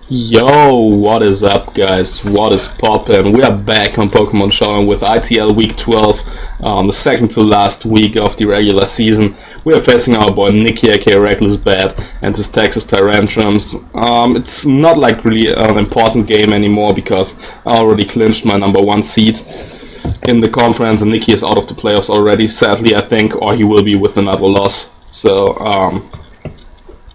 Yo, what is up, guys? What is poppin'? We are back on Pokemon Showdown with ITL Week 12, the second to last week of the regular season. We are facing our boy Nicky, aka RecklessBat, and his Texas Tyrantrums. It's not like really an important game anymore because I already clinched my number 1 seed in the conference, and Nicky is out of the playoffs already, sadly, I think, or he will be with another loss. So,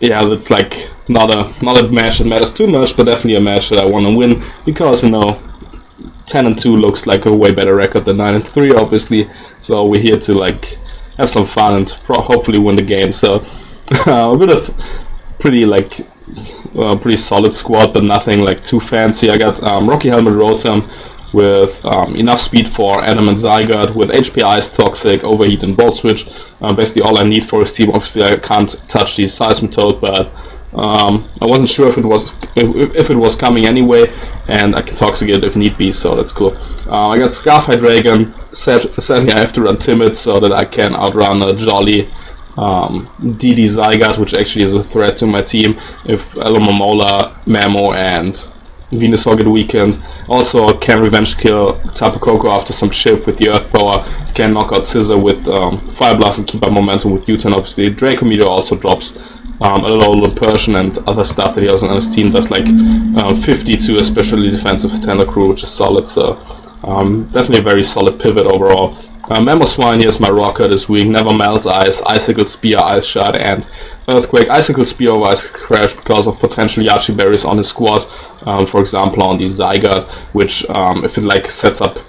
yeah, it's like not a match that matters too much, but definitely a match that I want to win because 10-2 looks like a way better record than 9-3, obviously. So we're here to like have some fun and hopefully win the game. So a bit of pretty solid squad, but nothing like too fancy. I got Rocky Helmet Rotom with enough speed for Adam and Zygarde, with HP Ice, Toxic, Overheat, and Volt Switch. Basically all I need for his team. Obviously I can't touch the Seismitoad, but I wasn't sure if it was coming anyway, and I can Toxic it if need be, so that's cool. I got Scarf Hydreigon. Sadly I have to run Timid so that I can outrun a Jolly DD Zygarde, which actually is a threat to my team if Alomomola, Mamo, and Venusaur get weakened. Also can revenge kill Tapu Koko after some chip with the Earth Power. Can knock out Scissor with Fire Blast and keep up momentum with U-turn, obviously. Draco Meteor also drops a Alolan Persian and other stuff that he has on his team. Does like 50 to especially defensive Tentacruel, which is solid, so definitely a very solid pivot overall. Mamoswine here is my rocker this week. Never Melt Ice, Icicle Spear, Ice Shot, and Earthquake. Icicle Spear over Ice Crash because of potential Yachi Berries on his squad. For example, on the Zygarde, which if it like sets up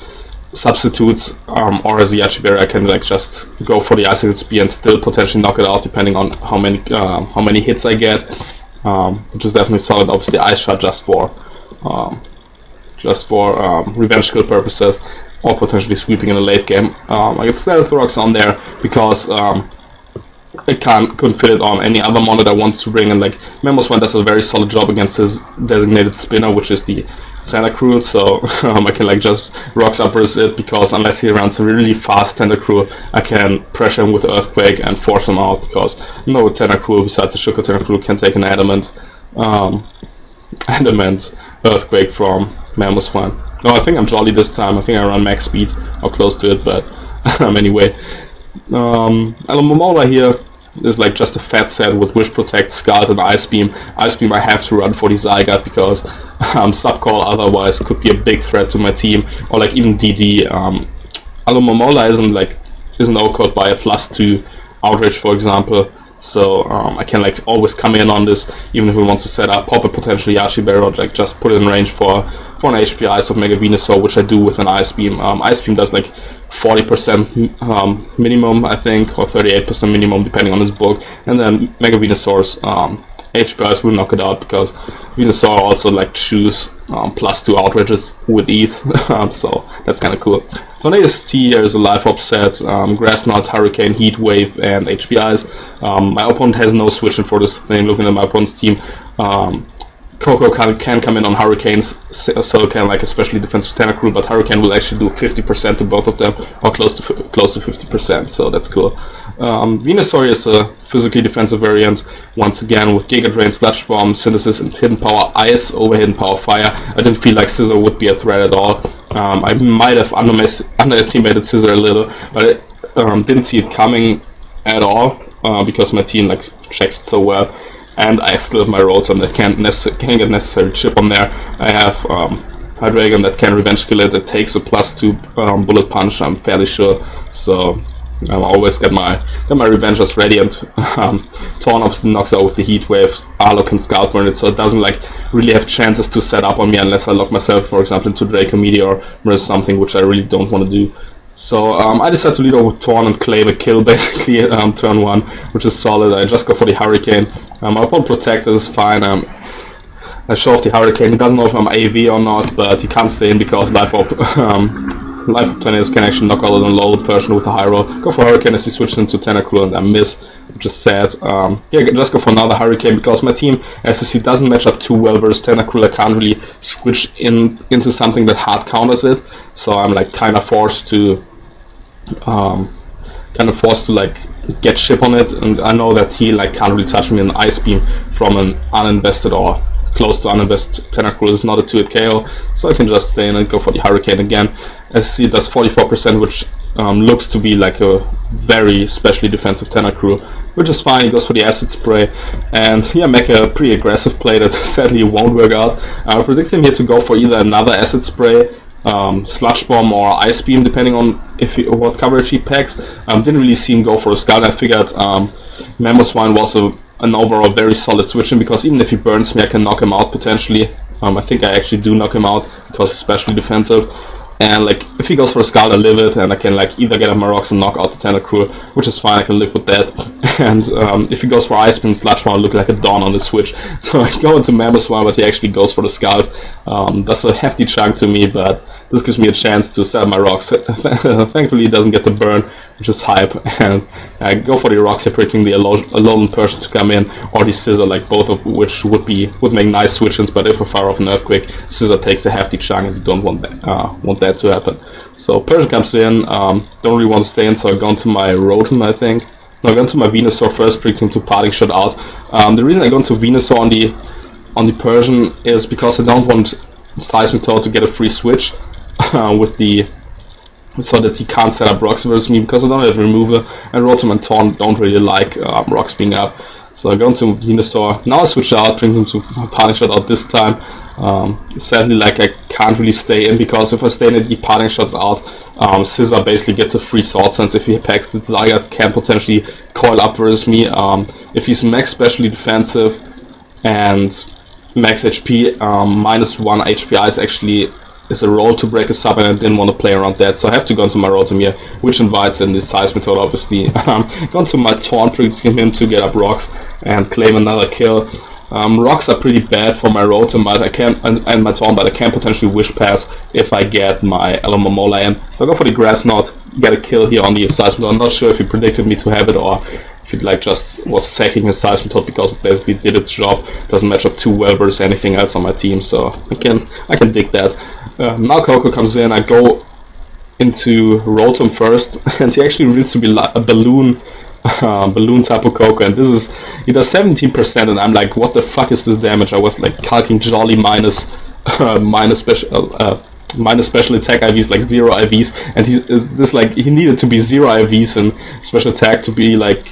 substitutes or as a Yachi Berry, I can like just go for the Icicle Spear and still potentially knock it out depending on how many hits I get, which is definitely solid. Obviously, Ice Shot just for revenge kill purposes, or potentially sweeping in the late game. I get Stealth Rocks on there because I couldn't fit it on any other mon that I wanted to bring, and like Mamoswine does a very solid job against his designated spinner, which is the Tentacruel, so I can like just Rocks Uppers it, because unless he runs a really fast Tentacruel, I can pressure him with Earthquake and force him out, because no Tentacruel besides the Sugar Tentacruel can take an Adamant Earthquake from Mamoswine. No, I think I'm Jolly this time. I think I run max speed or close to it, but anyway. Alomomola here is like just a fat set with Wish Protect, Scald, and Ice Beam. Ice Beam I have to run for the Zygarde because Subcall otherwise could be a big threat to my team, or like even DD. Alomomola isn't O-code by a +2 Outrage, for example. So I can like always come in on this, even if he wants to set up, pop a potential Yachi Berry, or like just put it in range for an HP Ice of Mega Venusaur, which I do with an Ice Beam. Ice Beam does like 40% minimum, I think, or 38% minimum depending on his bulk, and then Mega Venusaur's HP Ice will knock it out because Venusaur also like choose +2 outrages with ease, so that's kind of cool. Tornadus T here is a life upset, Grass Knot, Hurricane, Heat Wave, and HP Ice. My opponent has no switching for this thing. Looking at my opponent's team, Coco can come in on Hurricanes, so can like especially defensive Tentacruel, but Hurricane will actually do 50% to both of them, or close to 50%, so that's cool. Venusaur is a physically defensive variant, once again with Giga Drain, Sludge Bomb, Synthesis, and Hidden Power Ice over Hidden Power Fire. I didn't feel like Scissor would be a threat at all. I might have underestimated Scissor a little, but I didn't see it coming at all, because my team like checks it so well. And I still have my Rotom that can't get necessary chip on there. I have Hydreigon that can revenge kill it. It takes a +2 bullet punch, I'm fairly sure. So I always get my Revengers ready, and Torn obviously knocks out with the Heat Wave. Arlo can Scalp burn it, so it doesn't like really have chances to set up on me unless I lock myself, for example, into Draco Meteor or something, which I really don't want to do. So I decided to lead over with Torn and claim a kill basically turn 1, which is solid. I just go for the Hurricane. My opponent Protector is fine. I show off the Hurricane. He doesn't know if I'm AV or not, but he can't stay in because Life Up Tornadus can actually knock out an low version with a high roll. Go for Hurricane as he switches into Tentacruel and I miss, which is sad. Yeah, just go for another Hurricane because my team, as you see, doesn't match up too well versus Tentacruel. I can't really switch into something that hard counters it, so I'm like kind of forced to like get chip on it, and I know that he like can't really touch me in Ice Beam from an uninvested or close to uninvest Tentacruel. It's not a 2-hit KO, so I can just stay in and go for the Hurricane again. As you see, it does 44%, which looks to be like a very specially defensive Tentacruel, which is fine. He goes for the Acid Spray, and yeah, make a pretty aggressive play that sadly won't work out. I predict him here to go for either another Acid Spray, Sludge Bomb, or Ice Beam, depending on what coverage he packs. Didn't really see him go for a Skull. I figured Mamoswine was an overall very solid switch in, because even if he burns me, I can knock him out potentially. I think I actually do knock him out because he's especially defensive. And like, if he goes for a Skull, I live it, and I can like either get up my rocks and knock out the Tentacruel, which is fine. I can live with that. And if he goes for Ice Beam, Sludge Bomb, I look like a Dawn on the switch. So I go into Mamoswine, but he actually goes for the Skulls. That's a hefty chunk to me, but this gives me a chance to set up my rocks. Thankfully, he doesn't get to burn, which is hype. And I go for the rocks here, predicting the Alolan Persian to come in, or the Scissor, like both of which would make nice switch-ins. But if I fire off an Earthquake, Scissor takes a hefty chunk, and you don't want that to happen. So Persian comes in. Don't really want to stay in, so I go into my Rotom, I think. No, I go into my Venusaur first, predicting to Parting Shot out. The reason I go into Venusaur on the Persian is because I don't want Seismitoad to get a free switch so that he can't set up rocks versus me, because I don't have remover, and Rotom and Taunt don't really like rocks being up. So I go into Venusaur. Now I switch out, bring him to Parting Shot out this time. Sadly, like, I can't really stay in, because if I stay in and the Parting Shots out, Scissor basically gets a free Sword Sense. If he packs the Zygarde, can potentially coil up versus me. If he's max specially defensive and max HP, -1 HPI is a roll to break a sub, and I didn't want to play around that, so I have to go into my Rotom here, which invites in the Seismitoad, obviously. Go into my Taunt, predicting him to get up rocks and claim another kill. Rocks are pretty bad for my Rotom, but I can, and my Taunt, but I can potentially Wish Pass if I get my Alomomola in. So I go for the Grass Knot, get a kill here on the Seismitoad. I'm not sure if he predicted me to have it, or if it like just was sacking his Seismitoad because it basically did its job. Doesn't match up too well versus anything else on my team, so I can dig that. Now Coco comes in. I go into Rotom first, and he actually reveals to be like a balloon type of Coco, and he does 17%, and I'm like, what the fuck is this damage? I was like calculating Jolly minus special attack IVs, like 0 IVs, and he needed to be 0 IVs and special attack to be like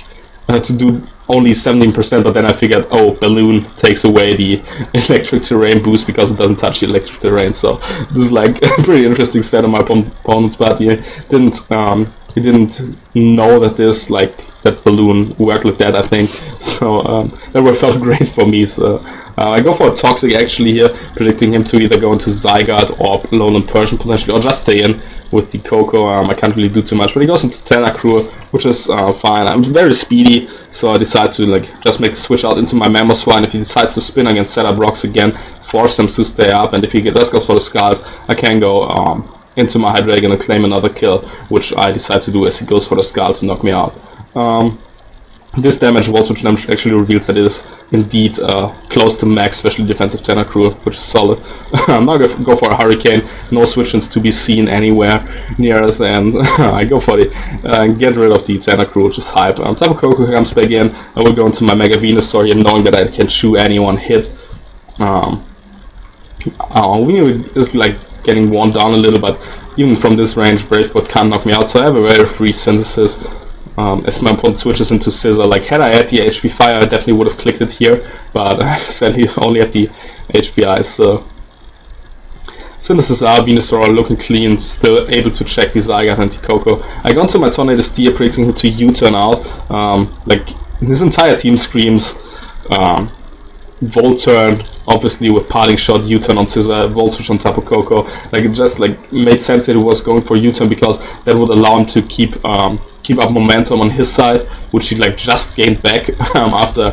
to do only 17%, but then I figured, oh, Balloon takes away the electric terrain boost because it doesn't touch the electric terrain. So this is like a pretty interesting set of my opponent's, but he didn't know that that Balloon worked like that, I think. So that works out great for me. So I go for a Toxic actually here, predicting him to either go into Zygarde or Alolan Persian potentially, or just stay in with the Coco. I can't really do too much, but he goes into Tentacruel, which is fine. I'm very speedy, so I decide to like just make the switch out into my Mamoswine. If he decides to spin, I can set up rocks again, force him to stay up, and if he does go for the Skulls, I can go into my Hydreigon and claim another kill, which I decide to do as he goes for the Skull to knock me out. This damage Switch actually reveals that it is indeed close to max, especially defensive Tentacruel, which is solid. I'm now going to go for a Hurricane, no switch-ins to be seen anywhere near us, and I go for the get rid of the Tentacruel, which is hype. Tapu Koko comes back in. I will go into my Mega Venusaur here, knowing that I can chew anyone hit. Weenie is like getting worn down a little, but even from this range, Brave Bird can't knock me out, so I have a very free Synthesis. As my opponent switches into Scissor. Like, had I had the HP Fire, I definitely would have clicked it here, but sadly only have the HPI, so Synthesis out, Venusaur looking clean, still able to check the Zygarde and the Coco. I go into my Tornado Steer, predicting him to U-turn out. Like, his entire team screams Volt Turn, obviously with Parting Shot, U-turn on Scissor, Volt Switch on Tapu Koko. Like, it just like made sense that he was going for U-turn, because that would allow him to keep up momentum on his side, which he like just gained back after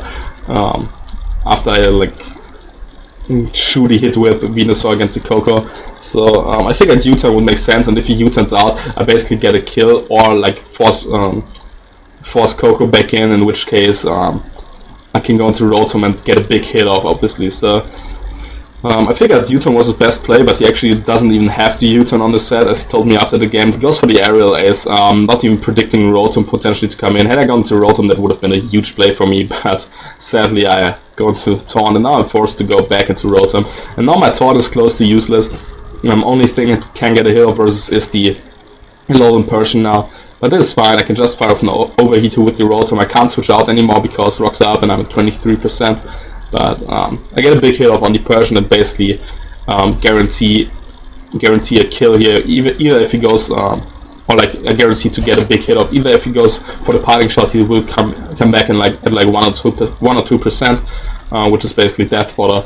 I like shooty hit with Venusaur against the Coco. So I figured U-turn would make sense, and if he U-turns out, I basically get a kill, or like force Coco back in which case I can go into Rotom and get a big hit off, obviously. So I figured U-turn was his best play, but he actually doesn't even have the U-turn on the set, as he told me after the game. He goes for the aerial ace, not even predicting Rotom potentially to come in. Had I gone to Rotom, that would have been a huge play for me, but sadly I go into Taunt, and now I'm forced to go back into Rotom. And now my Taunt is close to useless. Only thing it can get a hit versus is the Alolan Persian now. But that is fine, I can just fire off an Overheater with the Rotom. I can't switch out anymore because rocks are up and I'm at 23%. But I get a big hit off on the Persian and basically guarantee a kill here. Either if he goes, or like a guarantee to get a big hit off. Either if he goes for the parting shot, he will come back in at 1 or 2%, which is basically death fodder.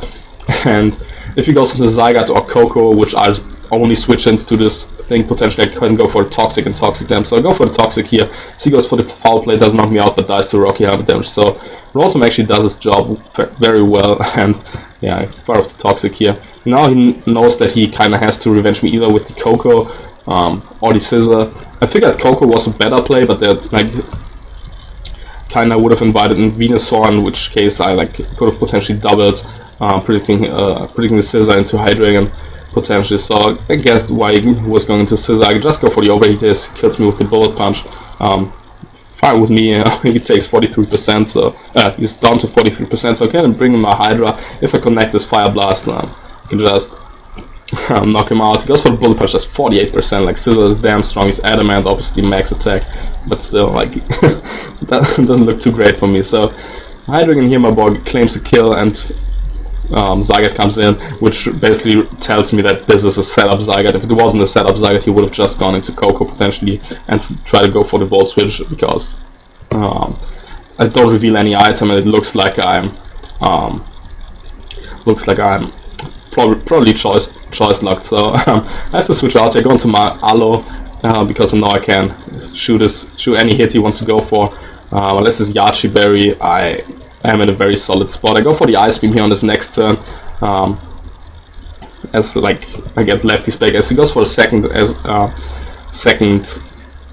And if he goes into Zygarde or Koko, which I only switch into this thing, potentially I can go for the Toxic and Toxic damage. So I go for the Toxic here. So he goes for the Foul Play, doesn't knock me out, but dies to Rocky Hammer damage. So Rotom actually does his job very well, and yeah, I fire off the Toxic here. Now he knows that he kind of has to revenge me either with the Koko or the Scissor. I figured Koko was a better play, but that like kind of would have invited in Venusaur, in which case I could have potentially doubled, predicting the Scissor into Hydreigon potentially. So I guessed why he was going to Scissor. I could just go for the Overheater. He kills me with the Bullet Punch. Fine with me. He takes 43%, so he's down to 43%. So I can bring him my Hydra. If I connect this Fire Blast, I can just knock him out. He goes for the Bullet Punch. That's 48%. Like Scissor is damn strong. He's Adamant, obviously max attack, but still, like that doesn't look too great for me. So Hydreigon here, my boy claims a kill, and Zygarde comes in, which basically tells me that this is a setup Zygarde. If it wasn't a setup Zygarde, he would have just gone into Koko potentially and try to go for the Volt Switch, because I don't reveal any item and it looks like I'm probably choice locked. So I have to switch out. I go into my Aloe because now I can shoot any hit he wants to go for. Unless it's Yachi Berry, I am in a very solid spot. I go for the Ice Beam here on this next turn, as I get Lefty's back. As he goes for the second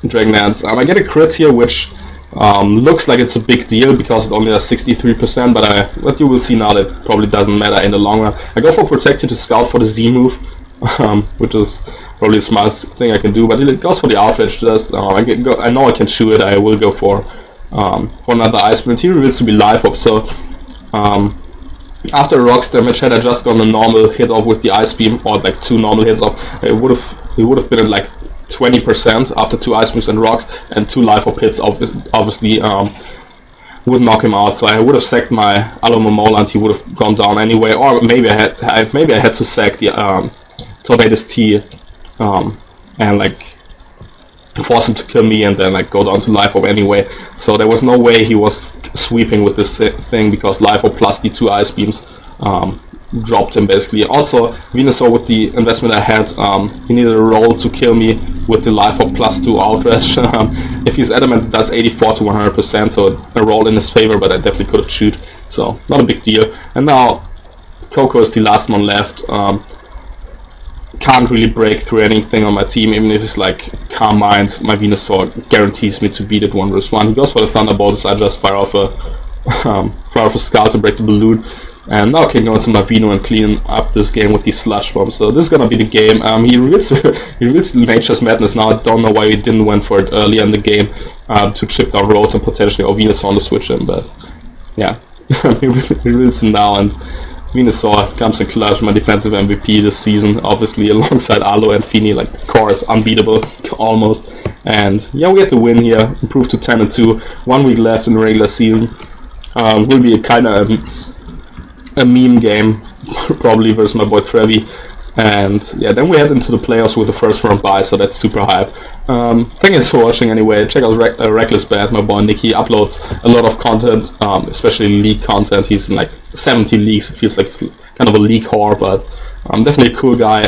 Dragon Dance, I get a crit here, which looks like it's a big deal because it only has 63%, but you will see now that it probably doesn't matter in the long run. I go for Protected to scout for the Z move, which is probably the smartest thing I can do, but it goes for the Outrage. Just I know I can chew it. I will go for another Ice Beam. He reveals to be Life Up, so after Rock's damage, had I just gone a normal hit off with the Ice Beam, or like 2 normal hits off, it would have been at like 20% after 2 Ice Beams and Rocks, and 2 Life Up hits obviously would knock him out. So I would have sacked my Alomomola and he would have gone down anyway, or maybe I had to sack the Tornadus T and force him to kill me and then go down to Life Orb anyway. So there was no way he was sweeping with this thing, because Life Orb plus the 2 Ice Beams dropped him basically. Also, Venusaur, with the investment I had, he needed a roll to kill me with the Life Orb plus 2 Outrage. If he's Adamant, it does 84 to 100%, so a roll in his favor, but I definitely could have chewed, so not a big deal. And now Koko is the last one left. Can't really break through anything on my team, even if it's Calm Mind. My Venusaur guarantees me to beat it 1 vs 1. He goes for the Thunderbolt, so I just fire off a Scout to break the balloon. And now I can go into my Veno and clean up this game with the Sludge Bomb. So this is gonna be the game. He reveals Nature's Madness now. I don't know why he didn't went for it earlier in the game to chip down Rotom potentially, or Venusaur on the switch in, but yeah. He reveals him now, and Venusaur comes in clutch, my defensive MVP this season, obviously alongside Aloe and Fini. The core is unbeatable, almost. And yeah, we get the win here, improved to 10-2, 1 week left in the regular season. Will be a kind of a meme game, probably, versus my boy Trevi. And yeah, then we head into the playoffs with the first round bye, so that's super hype. Thank you for watching anyway. Check out RecklessBat, my boy Nick. He uploads a lot of content, especially league content. He's in 70 leagues. It feels like it's kind of a league whore, but definitely a cool guy.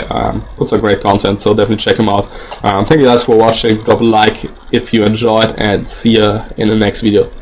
Puts out great content, so definitely check him out. Thank you guys for watching. Drop a like if you enjoyed, and see ya in the next video.